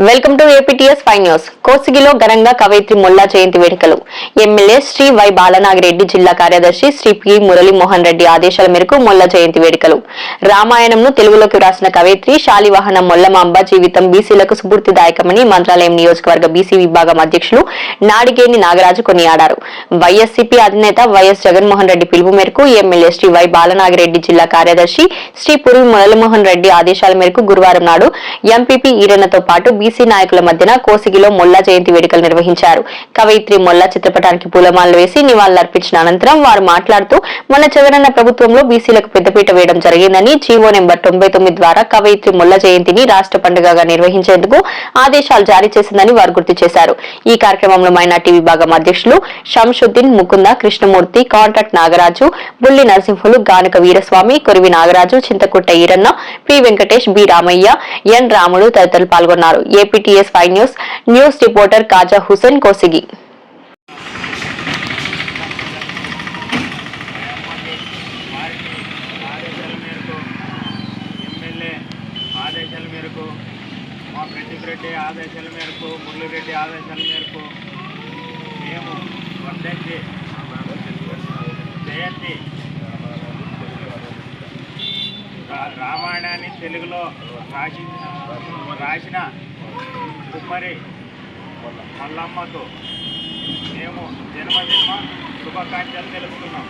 Welcome to APTS five news. కోసిగిలో ఘనంగా కవయిత్రి మొల్లా జయంతి వేడుకలు. ఎమ్మెల్యే శ్రీ వై బాలనాగిరెడ్డి, జిల్లా కార్యదర్శి శ్రీ పి మురళీమోహన్ రెడ్డి ఆదేశాల మేరకు మొల్లా జయంతి వేడుకలు. రామాయణంను తెలుగులోకి వ్రాసిన కవయిత్రి శాలివాహనం మొల్లమాంబ జీవితం బీసీలకు స్ఫూర్తిదాయకమని మంత్రాలయం నియోజకవర్గ బీసీ విభాగం అధ్యక్షులు నాడిగేని నాగరాజు కొనియాడారు. వైఎస్సీపీ అధినేత వైఎస్ జగన్మోహన్ రెడ్డి పిలుపు మేరకు ఎమ్మెల్యే శ్రీ వై బాలనాగిరెడ్డి, జిల్లా కార్యదర్శి శ్రీ పురి మురళీమోహన్ రెడ్డి ఆదేశాల మేరకు గురువారం నాడు ఎంపీపీ ఈరన్నతో పాటు బీసీ నాయకుల మధ్యన కోసిగిలో మొల్లా జయంతి వేడుకలు నిర్వహించారు. కవయిత్రి మొల్లా చిత్రపటానికి పూలమాలలు వేసి నివాళులర్పించిన అనంతరం వారు మాట్లాడుతూ మన జగనన్న ప్రభుత్వంలో బీసీలకు పెద్దపీట వేయడం జరిగిందని, జీవో నెంబర్ 99 ద్వారా కవయిత్రి మొల్లా జయంతిని రాష్ట్ర పండుగగా నిర్వహించేందుకు ఆదేశాలు జారీ చేసిందని వారు గుర్తు చేశారు. ఈ కార్యక్రమంలో మైనార్టీ విభాగం అధ్యక్షులు షంషుద్దీన్, ముకుంద, కృష్ణమూర్తి, కాంట్రాక్ట్ నాగరాజు, బుల్లి నరసింహులు, గానక వీరస్వామి, కొరివి నాగరాజు, చింతకుట్ట ఈరన్న, పి వెంకటేష్, బి రామయ్య, ఎన్ రాములు తదితరులు పాల్గొన్నారు. ఏపీటీఎస్ ఫైవ్ న్యూస్ రిపోర్టర్ కాజా హుసేన్, కోసిగి. ఆదేశాల మేరకు మా రెడ్డి ఆదేశాల మేరకు మురళిరెడ్డి ఆదేశాల మేరకు మేము వర్ధంతి జయంతి రామాయణాన్ని తెలుగులో రాసిన కుమ్మరి మల్లమ్మకు మేము జన్మదిన శుభాకాంక్షలు తెలుపుతున్నాం.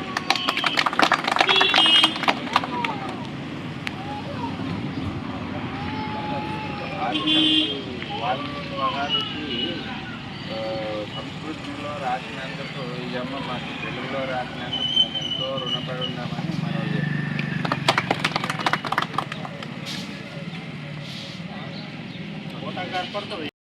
వాల్మీకి మహర్షి సంస్కృతిలో రాసినందుకు ఈ జన్మ మాకు తెలుగులో రాసినందుకు మేము ఎంతో రుణపడి ఉన్నామని మనం